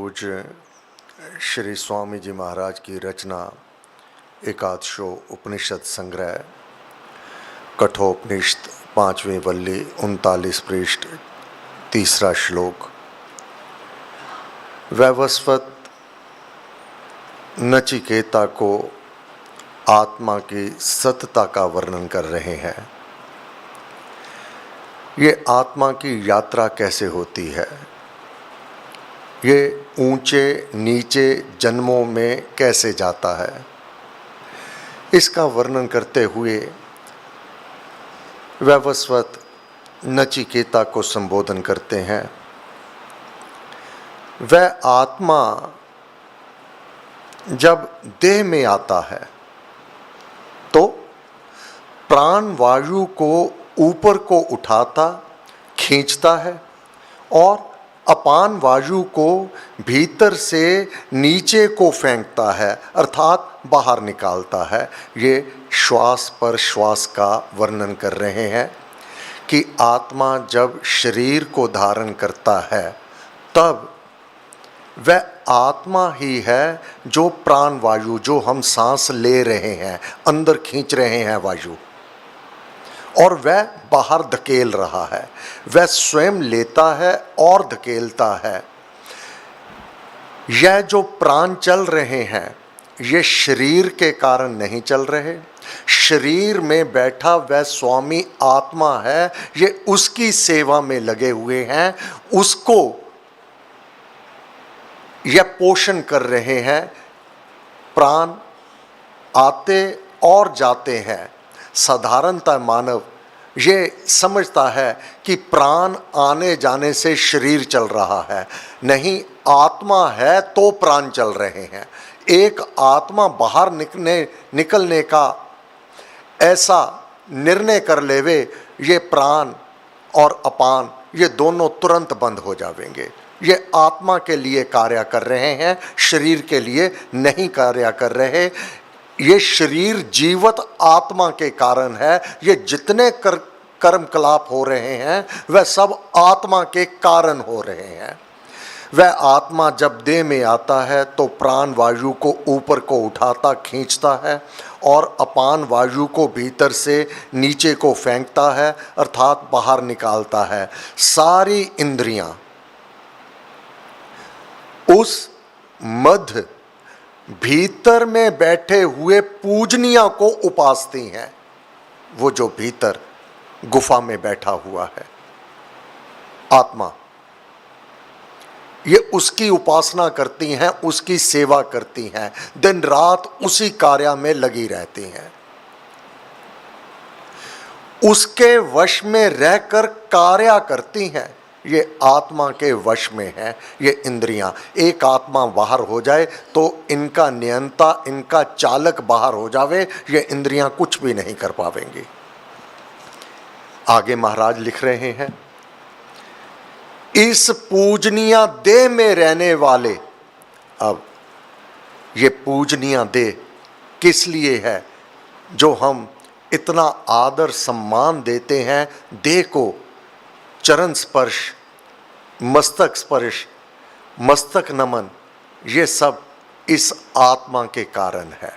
पूज्य श्री स्वामी जी महाराज की रचना एकादशो उपनिषद संग्रह कठोपनिषद 5वीं वल्ली 39 पृष्ठ 3रा श्लोक। वैवस्वत नचिकेता को आत्मा की सतता का वर्णन कर रहे हैं। ये आत्मा की यात्रा कैसे होती है, ये ऊंचे नीचे जन्मों में कैसे जाता है, इसका वर्णन करते हुए वैवस्वत नचिकेता को संबोधन करते हैं। वह आत्मा जब देह में आता है तो प्राण वायु को ऊपर को उठाता खींचता है और अपान वायु को भीतर से नीचे को फेंकता है, अर्थात बाहर निकालता है। ये श्वास पर श्वास का वर्णन कर रहे हैं कि आत्मा जब शरीर को धारण करता है तब वह आत्मा ही है जो प्राण वायु, जो हम सांस ले रहे हैं, अंदर खींच रहे हैं वायु, और वह बाहर धकेल रहा है। वह स्वयं लेता है और धकेलता है। यह जो प्राण चल रहे हैं ये शरीर के कारण नहीं चल रहे। शरीर में बैठा वह स्वामी आत्मा है, ये उसकी सेवा में लगे हुए हैं, उसको यह पोषण कर रहे हैं। प्राण आते और जाते हैं। साधारणतः मानव ये समझता है कि प्राण आने जाने से शरीर चल रहा है, नहीं, आत्मा है तो प्राण चल रहे हैं। एक आत्मा बाहर निकलने का ऐसा निर्णय कर लेवे, ये प्राण और अपान ये दोनों तुरंत बंद हो जाएंगे। ये आत्मा के लिए कार्य कर रहे हैं, शरीर के लिए नहीं कार्य कर रहे। ये शरीर जीवत आत्मा के कारण है। ये जितने कर्मकलाप हो रहे हैं वह सब आत्मा के कारण हो रहे हैं। वह आत्मा जब देह में आता है तो प्राण वायु को ऊपर को उठाता खींचता है और अपान वायु को भीतर से नीचे को फेंकता है, अर्थात बाहर निकालता है। सारी इंद्रियां उस मध्य भीतर में बैठे हुए पूजनिया को उपासती हैं। वो जो भीतर गुफा में बैठा हुआ है आत्मा, ये उसकी उपासना करती हैं, उसकी सेवा करती हैं, दिन रात उसी कार्य में लगी रहती हैं। उसके वश में रहकर कार्य करती हैं। ये आत्मा के वश में है ये इंद्रियां। एक आत्मा बाहर हो जाए तो इनका नियंता, इनका चालक बाहर हो जावे, ये इंद्रियां कुछ भी नहीं कर पावेंगी। आगे महाराज लिख रहे हैं, इस पूजनीय देह में रहने वाले, अब ये पूजनीय देह किस लिए है जो हम इतना आदर सम्मान देते हैं? देह को चरण स्पर्श, मस्तक स्पर्श, मस्तक नमन, ये सब इस आत्मा के कारण है।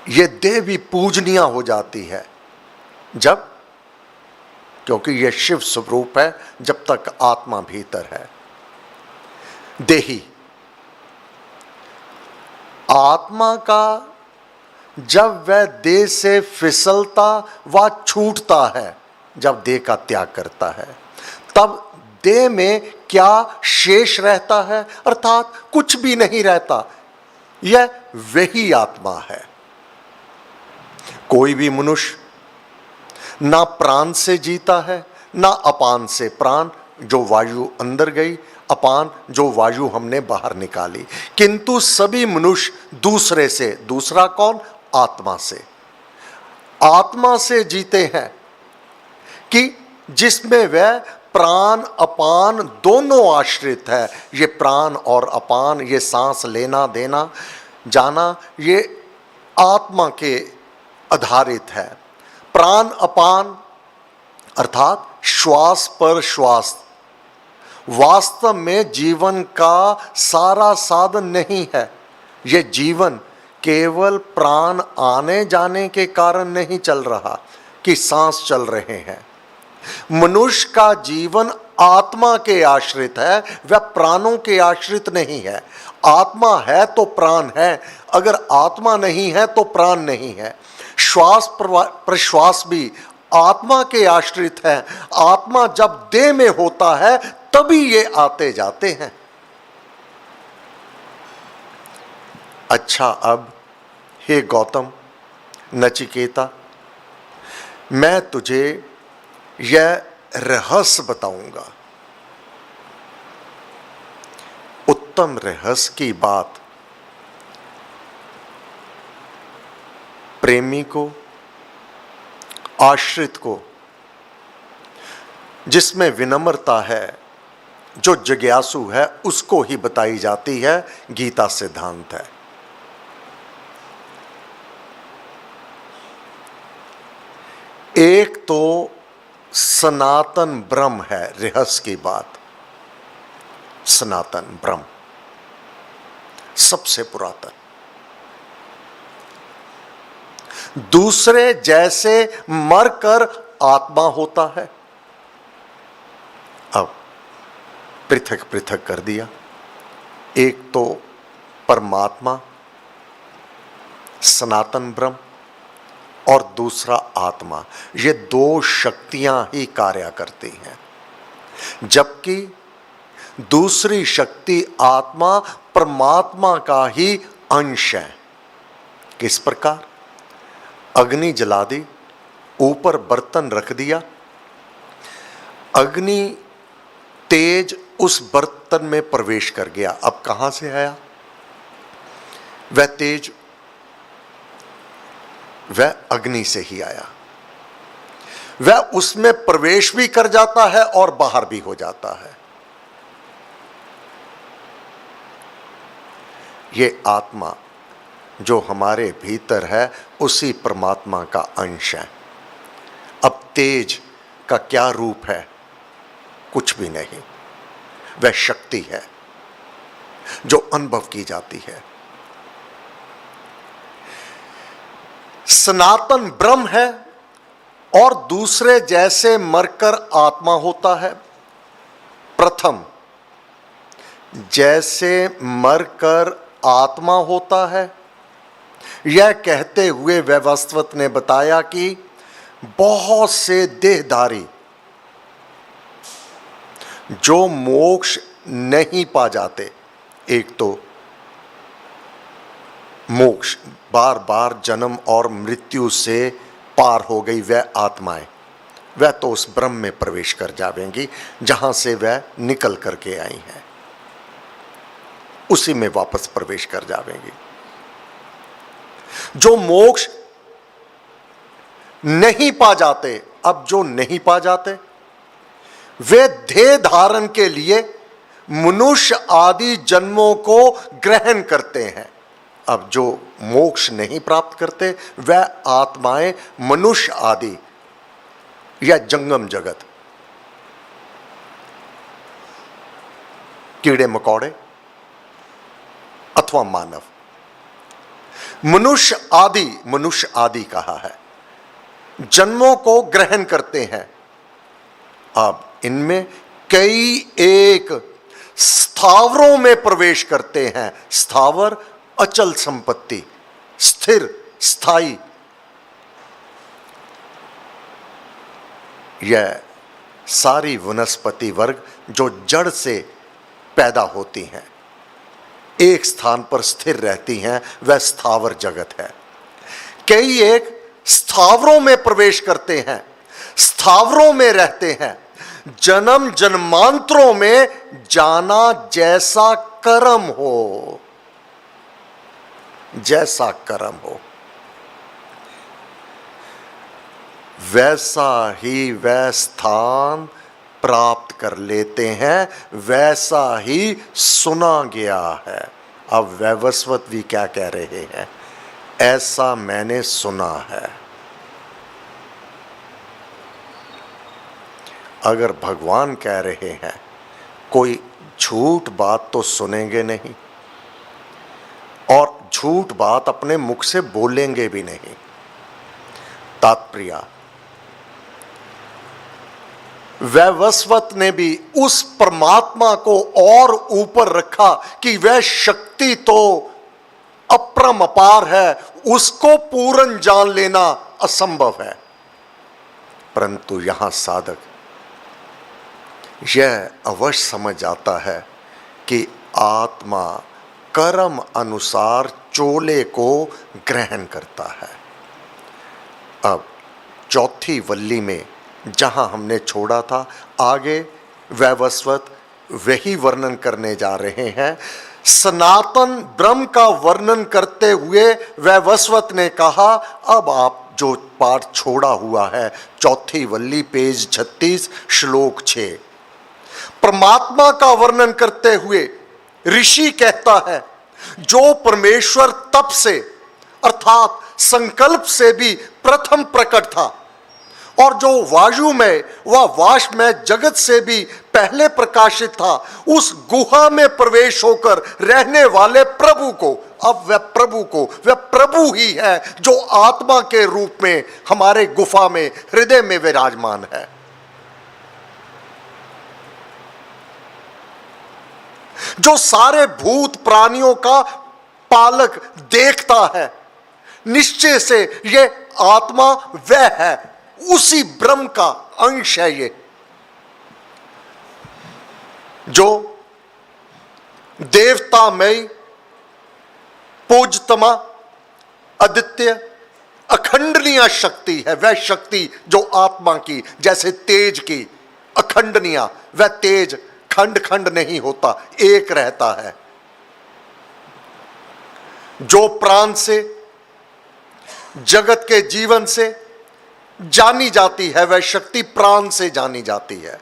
ये देह भी पूजनीय हो जाती है जब, क्योंकि यह शिव स्वरूप है जब तक आत्मा भीतर है। देही आत्मा का जब वह देह से फिसलता व छूटता है, जब देह का त्याग करता है, तब देह में क्या शेष रहता है? अर्थात कुछ भी नहीं रहता। यह वही आत्मा है। कोई भी मनुष्य ना प्राण से जीता है ना अपान से। प्राण जो वायु अंदर गई, अपान जो वायु हमने बाहर निकाली, किंतु सभी मनुष्य दूसरे से, दूसरा कौन? आत्मा से। आत्मा से जीते हैं कि जिसमें वह प्राण अपान दोनों आश्रित है। ये प्राण और अपान, ये सांस लेना देना जाना, ये आत्मा के आधारित है। प्राण अपान अर्थात श्वास पर श्वास वास्तव में जीवन का सारा साधन नहीं है। ये जीवन केवल प्राण आने जाने के कारण नहीं चल रहा कि सांस चल रहे हैं। मनुष्य का जीवन आत्मा के आश्रित है, वह प्राणों के आश्रित नहीं है। आत्मा है तो प्राण है, अगर आत्मा नहीं है तो प्राण नहीं है। श्वास प्रश्वास भी आत्मा के आश्रित है। आत्मा जब देह में होता है तभी ये आते जाते हैं। अच्छा, अब हे गौतम, नचिकेता, मैं तुझे यह रहस्य बताऊंगा। उत्तम रहस्य की बात प्रेमी को, आश्रित को, जिसमें विनम्रता है, जो जिज्ञासु है, उसको ही बताई जाती है। गीता सिद्धांत है। एक तो सनातन ब्रह्म है, रहस्य की बात। सनातन ब्रह्म सबसे पुरातन। दूसरे जैसे मरकर आत्मा होता है। अब पृथक पृथक कर दिया। एक तो परमात्मा सनातन ब्रह्म और दूसरा आत्मा। ये दो शक्तियां ही कार्य करती हैं, जबकि दूसरी शक्ति आत्मा परमात्मा का ही अंश है। किस प्रकार? अग्नि जला दी, ऊपर बर्तन रख दिया, अग्नि तेज उस बर्तन में प्रवेश कर गया। अब कहां से आया वह तेज? वह अग्नि से ही आया। वह उसमें प्रवेश भी कर जाता है और बाहर भी हो जाता है। ये आत्मा जो हमारे भीतर है उसी परमात्मा का अंश है। अब तेज का क्या रूप है? कुछ भी नहीं, वह शक्ति है जो अनुभव की जाती है। सनातन ब्रह्म है और दूसरे जैसे मरकर आत्मा होता है। प्रथम जैसे मरकर आत्मा होता है, यह कहते हुए वैवस्वत ने बताया कि बहुत से देहधारी जो मोक्ष नहीं पा जाते, एक तो मोक्ष बार बार जन्म और मृत्यु से पार हो गई वह आत्माएं, वह तो उस ब्रह्म में प्रवेश कर जाएंगी जहां से वह निकल करके आई हैं, उसी में वापस प्रवेश कर जाएंगी। जो मोक्ष नहीं पा जाते, अब जो नहीं पा जाते वे देह धारण के लिए मनुष्य आदि जन्मों को ग्रहण करते हैं। अब जो मोक्ष नहीं प्राप्त करते वह आत्माएं मनुष्य आदि या जंगम जगत, कीड़े मकोड़े अथवा मानव, मनुष्य आदि कहा है, जन्मों को ग्रहण करते हैं। अब इनमें कई एक स्थावरों में प्रवेश करते हैं। स्थावर अचल संपत्ति, स्थिर, स्थायी। यह सारी वनस्पति वर्ग जो जड़ से पैदा होती हैं, एक स्थान पर स्थिर रहती हैं, वह स्थावर जगत है। कई एक स्थावरों में प्रवेश करते हैं, स्थावरों में रहते हैं, जन्म जन्मांतरों में जाना जैसा कर्म हो, जैसा कर्म हो वैसा ही वह स्थान प्राप्त कर लेते हैं, वैसा ही सुना गया है। अब वैवस्वत भी क्या कह रहे हैं? ऐसा मैंने सुना है। अगर भगवान कह रहे हैं कोई झूठ बात तो सुनेंगे नहीं और झूठ बात अपने मुख से बोलेंगे भी नहीं। तात्पर्य, वैवस्वत ने भी उस परमात्मा को और ऊपर रखा कि वह शक्ति तो अपरंपार है, उसको पूर्ण जान लेना असंभव है। परंतु यहां साधक यह अवश्य समझ आता है कि आत्मा कर्म अनुसार चोले को ग्रहण करता है। अब चौथी वल्ली में जहां हमने छोड़ा था, आगे वैवस्वत वही वर्णन करने जा रहे हैं। सनातन ब्रह्म का वर्णन करते हुए वैवस्वत ने कहा, अब आप जो पाठ छोड़ा हुआ है, चौथी वल्ली पेज 36 श्लोक 6, परमात्मा का वर्णन करते हुए ऋषि कहता है, जो परमेश्वर तप से अर्थात संकल्प से भी प्रथम प्रकट था और जो वायु में व वाष्प में जगत से भी पहले प्रकाशित था, उस गुहा में प्रवेश होकर रहने वाले प्रभु को, अब वह प्रभु ही है जो आत्मा के रूप में हमारे गुफा में हृदय में विराजमान है। जो सारे भूत प्राणियों का पालक देखता है, निश्चय से ये आत्मा वह है, उसी ब्रह्म का अंश है ये, जो देवतामय पूज्यतमा अद्वितीय अखंडनीय शक्ति है। वह शक्ति जो आत्मा की, जैसे तेज की अखंडनीय, वह तेज खंड खंड नहीं होता, एक रहता है। जो प्राण से जगत के जीवन से जानी जाती है, वह शक्ति प्राण से जानी जाती है।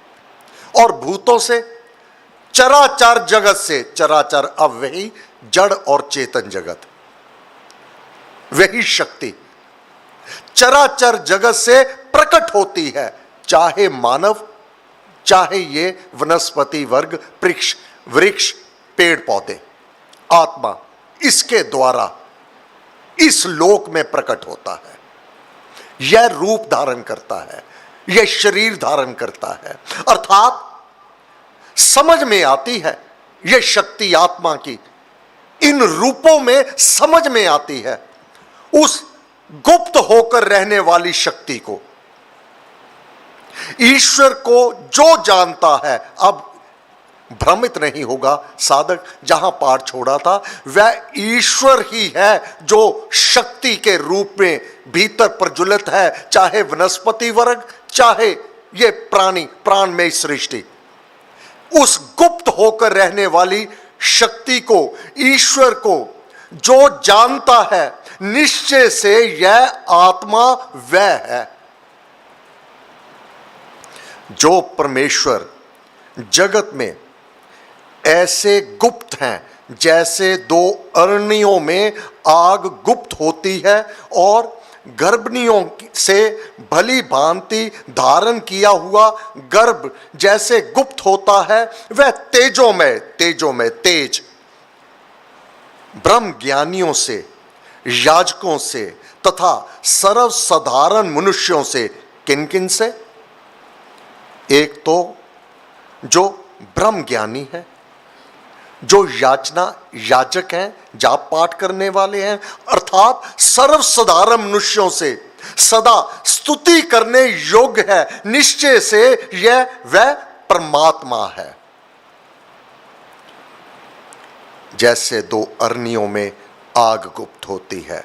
और भूतों से, चराचर जगत से, चराचर अब वही जड़ और चेतन जगत, वही शक्ति चराचर जगत से प्रकट होती है, चाहे मानव, चाहे ये वनस्पति वर्ग, वृक्ष, पेड़ पौधे। आत्मा इसके द्वारा इस लोक में प्रकट होता है, यह रूप धारण करता है, यह शरीर धारण करता है, अर्थात समझ में आती है यह शक्ति आत्मा की, इन रूपों में समझ में आती है उस गुप्त होकर रहने वाली शक्ति को। ईश्वर को जो जानता है, अब भ्रमित नहीं होगा साधक, जहां पाठ छोड़ा था वह ईश्वर ही है जो शक्ति के रूप में भीतर प्रज्वलित है, चाहे वनस्पति वर्ग, चाहे ये प्राणमय सृष्टि। उस गुप्त होकर रहने वाली शक्ति को, ईश्वर को जो जानता है, निश्चय से यह आत्मा वह है। जो परमेश्वर जगत में ऐसे गुप्त हैं जैसे दो अरनियों में आग गुप्त होती है और गर्भनियों से भली भांति धारण किया हुआ गर्भ जैसे गुप्त होता है, वह तेजों में तेज ब्रह्म ज्ञानियों से, याजकों से तथा सर्व साधारण मनुष्यों से, किन किन से? एक तो जो ब्रह्म ज्ञानी है, जो याजक हैं, जाप पाठ करने वाले हैं, अर्थात सर्व साधारण मनुष्यों से सदा स्तुति करने योग्य है, निश्चय से यह वह परमात्मा है। जैसे दो अरनियों में आग गुप्त होती है,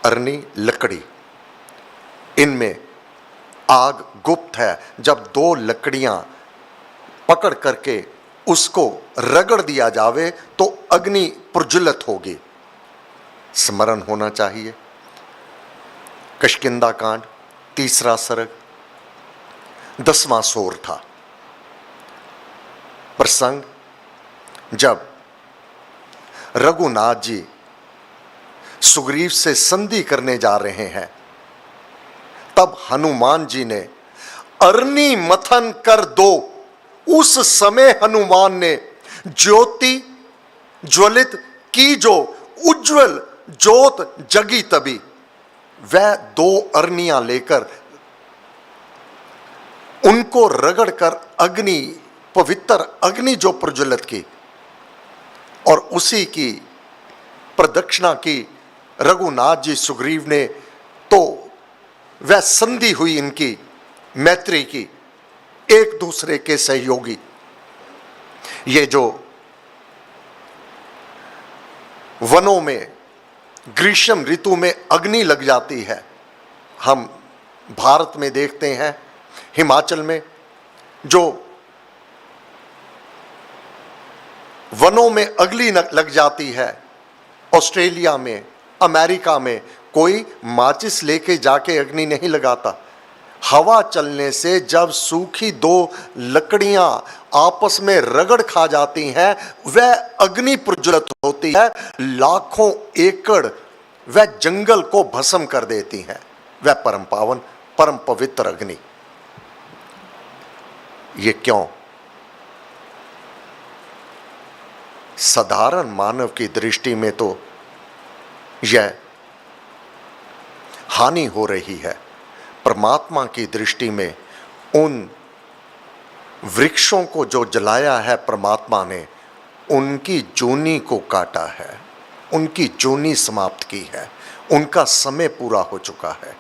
अरनी लकड़ी, इनमें आग गुप्त है। जब दो लकड़ियां पकड़ करके उसको रगड़ दिया जावे तो अग्नि प्रज्वलित होगी। स्मरण होना चाहिए किष्किंधा कांड 3 सर्ग 10वां सोर था प्रसंग, जब रघुनाथ जी सुग्रीव से संधि करने जा रहे हैं, तब हनुमान जी ने अरनी मथन कर दो, उस समय हनुमान ने ज्योति ज्वलित की, जो उज्जवल ज्योत जगी तभी। वह 2 अरनियां लेकर उनको रगड़कर अग्नि, पवित्र अग्नि जो प्रज्वलित की, और उसी की प्रदक्षिणा की रघुनाथ जी सुग्रीव ने। तो वह संधि हुई इनकी मैत्री की, एक दूसरे के सहयोगी। ये जो वनों में ग्रीष्म ऋतु में अग्नि लग जाती है, हम भारत में देखते हैं, हिमाचल में जो वनों में अग्नि लग जाती है, ऑस्ट्रेलिया में, अमेरिका में कोई माचिस लेके जाके अग्नि नहीं लगाता। हवा चलने से जब सूखी 2 लकड़ियां आपस में रगड़ खा जाती हैं, वह अग्नि प्रज्वलित होती है, लाखों एकड़ वह जंगल को भस्म कर देती हैं। वह परम पावन, परम पवित्र अग्नि। ये क्यों? साधारण मानव की दृष्टि में तो यह हानि हो रही है। परमात्मा की दृष्टि में उन वृक्षों को जो जलाया है परमात्मा ने, उनकी जूनी को काटा है, उनकी जूनी समाप्त की है, उनका समय पूरा हो चुका है।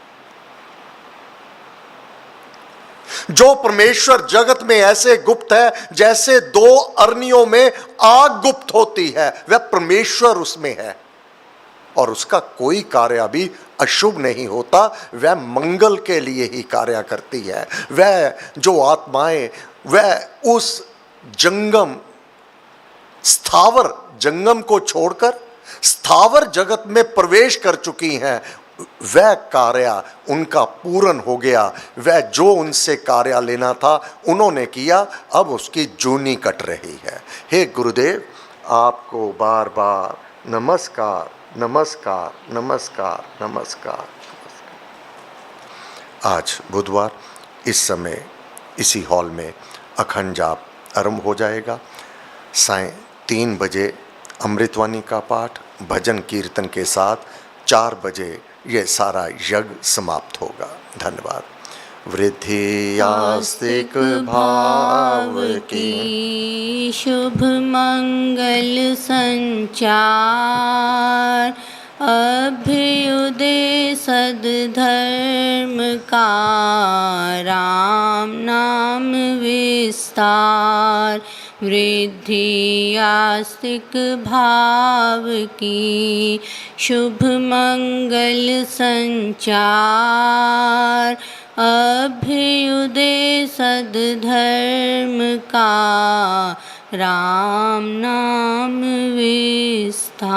जो परमेश्वर जगत में ऐसे गुप्त है जैसे 2 अरनियों में आग गुप्त होती है, वह परमेश्वर उसमें है और उसका कोई कार्य भी अशुभ नहीं होता, वह मंगल के लिए ही कार्य करती है। वह जो आत्माएं वह उस जंगम स्थावर जंगम को छोड़कर स्थावर जगत में प्रवेश कर चुकी हैं, वह कार्य उनका पूर्ण हो गया। वह जो उनसे कार्य लेना था उन्होंने किया, अब उसकी जूनी कट रही है। हे गुरुदेव, आपको बार बार नमस्कार, नमस्कार, नमस्कार, नमस्कार। आज बुधवार, इस समय इसी हॉल में अखंड जाप आरंभ हो जाएगा। सायं 3 बजे अमृतवाणी का पाठ भजन कीर्तन के साथ 4 बजे ये सारा यज्ञ समाप्त होगा। धन्यवाद। वृद्धि आस्तिक भाव की, शुभ मंगल संचार, अभ्युदय सद्धर्म का, राम नाम विस्तार। वृद्धि आस्तिक भाव की, शुभ मंगल संचार, अभ्युदय सद्धर्म का, राम नाम विस्तार।